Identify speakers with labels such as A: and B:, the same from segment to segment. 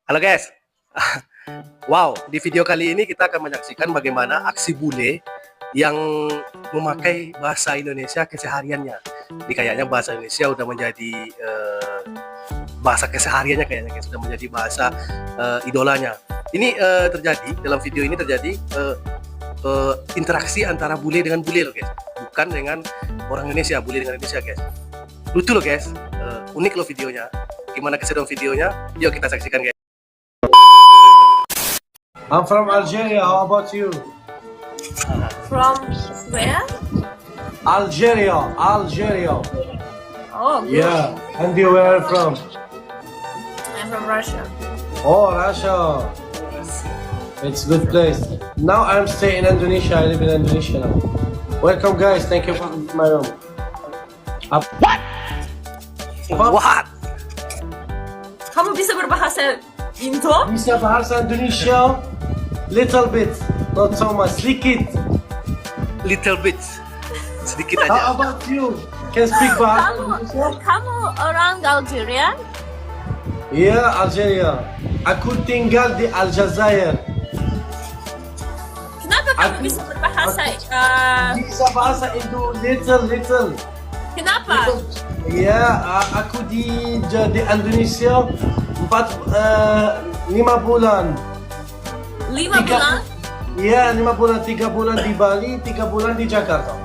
A: Halo guys. Wow, di video kali ini kita akan menyaksikan bagaimana aksi bule yang memakai bahasa Indonesia kesehariannya. Ini kayaknya bahasa Indonesia udah menjadi bahasa kesehariannya, kayaknya guys, sudah menjadi bahasa idolanya. Ini terjadi dalam video ini terjadi interaksi antara bule dengan bule loh guys, bukan dengan orang Indonesia, bule dengan Indonesia guys. Lucu loh guys, unik loh videonya. Gimana keseruan videonya? Yuk kita saksikan guys.
B: I'm from Algeria. How about you?
C: From where?
B: Algeria.
C: Oh, good.
B: Yeah. And you where from?
C: I'm from Russia.
B: Oh, Russia. It's a good place. Now I'm staying in Indonesia. I live in Indonesia now. Welcome guys. Thank you for my room.
A: What?
C: Kamu bisa berbahasa Indo?
B: Bisa bahasa Indonesia? Little bit. Not so much. Sedikit.
A: Little bit, sedikit
B: How
A: aja.
B: about you? Can speak bahasa Indonesia?
C: Kamu orang Algeria?
B: Yeah, Algeria. Aku tinggal di Aljazair.
C: Kenapa kamu bisa berbahasa?
B: Bisa bahasa Indo little.
C: Kenapa?
B: Ya, aku di Indonesia 5 bulan.
C: 5 bulan?
B: Ya, 5 bulan, 3 bulan di Bali, 3 bulan di Jakarta.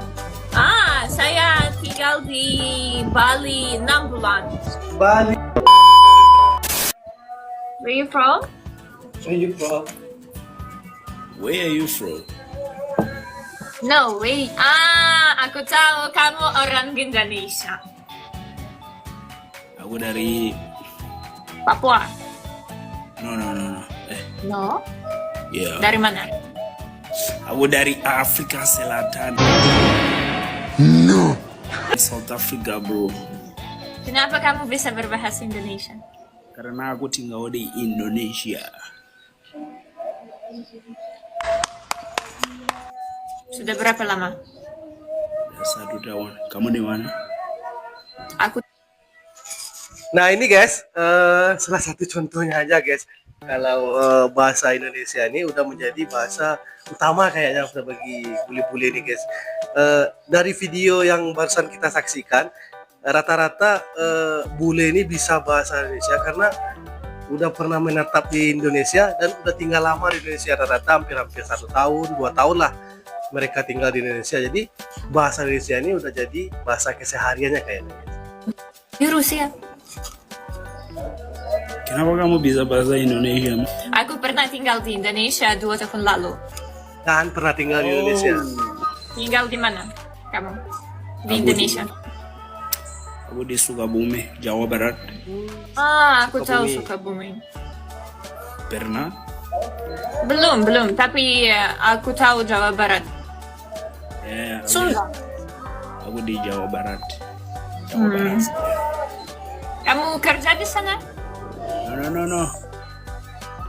C: Saya tinggal di Bali 6 bulan.
B: Bali.
C: Where you from?
B: Where you from?
D: Where are you from?
C: No, wait. Aku tahu kamu orang Indonesia.
D: Aku dari
C: Papua.
D: no.
C: No?
D: Ya.
C: Dari mana?
D: Aku dari Afrika Selatan. South Africa, bro.
C: Kenapa kamu bisa berbahasa Indonesia?
D: Karena aku tinggal di Indonesia.
C: Sudah berapa lama?
D: Ya, 1 tahun. Kamu di mana?
C: Aku
A: Nah ini guys, salah satu contohnya aja guys. Kalau bahasa Indonesia ini udah menjadi bahasa utama kayaknya bagi bule-bule ini guys. Dari video yang barusan kita saksikan, rata-rata bule ini bisa bahasa Indonesia karena udah pernah menetap di Indonesia dan udah tinggal lama di Indonesia, rata-rata hampir 1 tahun, 2 tahun lah mereka tinggal di Indonesia. Jadi bahasa Indonesia ini udah jadi bahasa kesehariannya kayaknya guys.
C: di Rusia.
D: Kenapa kamu bisa bahasa Indonesia?
C: Aku pernah tinggal di Indonesia 2 tahun lalu.
A: Dan pernah tinggal di Indonesia.
C: Tinggal di mana? Kamu? Di
D: Aku
C: Indonesia.
D: Aku di Sukabumi, Jawa Barat.
C: Aku tahu
A: Sukabumi.
C: Sukabumi.
D: Pernah?
C: Belum, tapi aku tahu Jawa Barat.
D: Ya.
C: Sunda.
D: Aku di Jawa Barat. Jawa Barat.
C: Kamu kerja di sana?
D: No.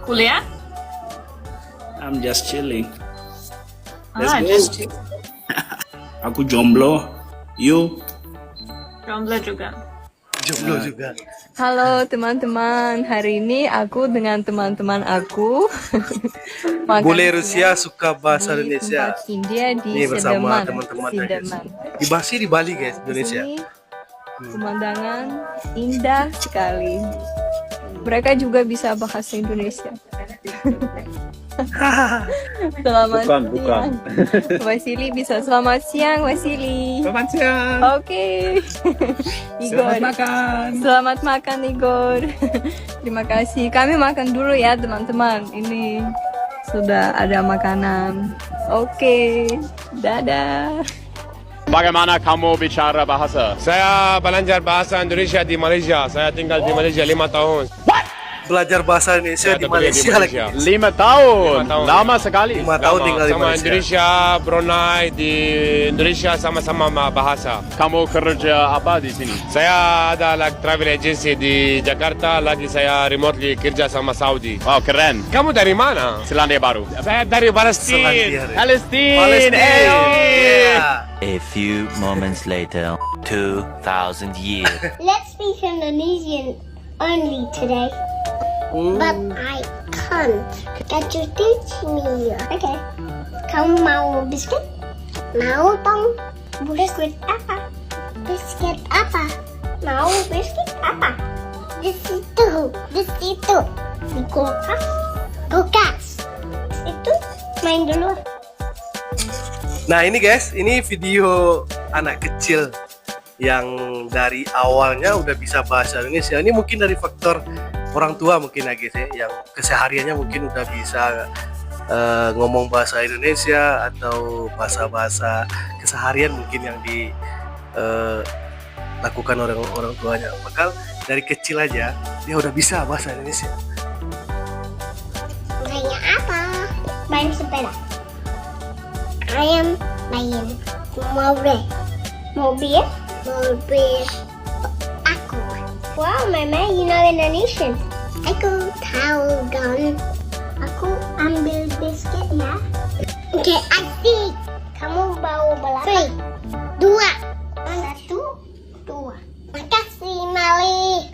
C: Kuliah?
D: I'm just chilling. Let's go.
C: Just chill.
D: Aku jomblo. You?
C: Jomblo juga.
A: Jomblo juga.
E: Halo teman-teman, hari ini aku dengan teman-teman aku makan
A: Bule
E: siang
A: Rusia suka bahasa
E: di
A: Indonesia.
E: tempat India di
A: Ini bersama
E: Sedeman.
A: teman-temannya guys.
E: Sedeman.
A: Di Basi di Bali guys, Indonesia.
E: Ini pemandangan indah sekali. Mereka juga bisa bahasa Indonesia. Selamat siang. Wasili bisa selamat siang Wasili.
F: Selamat siang.
E: Oke. Igor.
F: Selamat makan.
E: Selamat makan Igor. Terima kasih. Kami makan dulu ya teman-teman. Ini sudah ada makanan. Oke. Dadah.
G: Bagaimana kamu bicara bahasa?
F: Saya belajar bahasa Indonesia di Malaysia. Saya tinggal di Malaysia 5 tahun.
A: Belajar bahasa Indonesia di Malaysia lagi.
G: 5 tahun.
F: 5 tahun.
G: Lama sekali.
A: 5 tahun tinggal di
F: Sama
A: Malaysia.
F: Indonesia, Brunei, di Indonesia sama-sama bahasa.
G: Kamu kerja apa di sini?
F: Saya ada travel agency di Jakarta, lagi saya remotely kerja sama Saudi.
G: Wow, keren.
F: Kamu dari mana?
G: Selandia Baru.
F: Saya dari Palestina.
A: Selandia.
G: Palestine.
A: Yeah.
H: A few moments later, 2,000 years.
I: Let's speak Indonesian only today. but I can't. Can you teach me? Okay. Kamu mau biskuit? Mau dong. Biskuit apa? Biskuit apa? Mau biskuit apa? Di situ. Di kulkas. Itu main dulu.
A: Nah ini guys, ini video anak kecil yang dari awalnya udah bisa bahasa Indonesia. Ini mungkin dari faktor orang tua mungkin ya guys ya, yang kesehariannya mungkin udah bisa ngomong bahasa Indonesia atau bahasa-bahasa keseharian mungkin yang dilakukan orang tuanya. Maka dari kecil aja dia udah bisa bahasa Indonesia.
I: Mainnya apa? Main sepeda. Ayam main mobil aku. Wow, Mama, you know Indonesian. Aku tahu dong. Aku ambil biskuit ya. Oke, asik. Kamu mau berapa? 2. 1, 2. Makasih, Mali.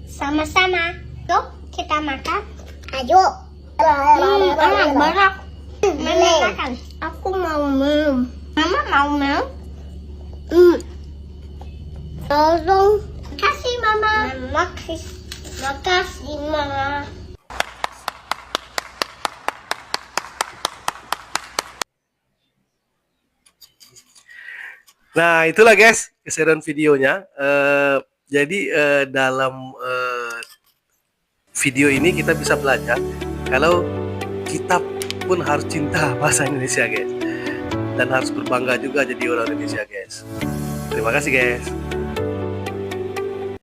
I: Sama-sama. Yuk, kita makan. Ayo. Banyak. Mama makan. Aku mau minum. Mama mau minum? Tolong. Makasih, Mama. Makasih, Mama.
A: Nah itulah guys keseruan videonya. Jadi dalam video ini kita bisa belajar kalau kita pun harus cinta bahasa Indonesia guys, dan harus berbangga juga jadi orang Indonesia guys. Terima kasih guys.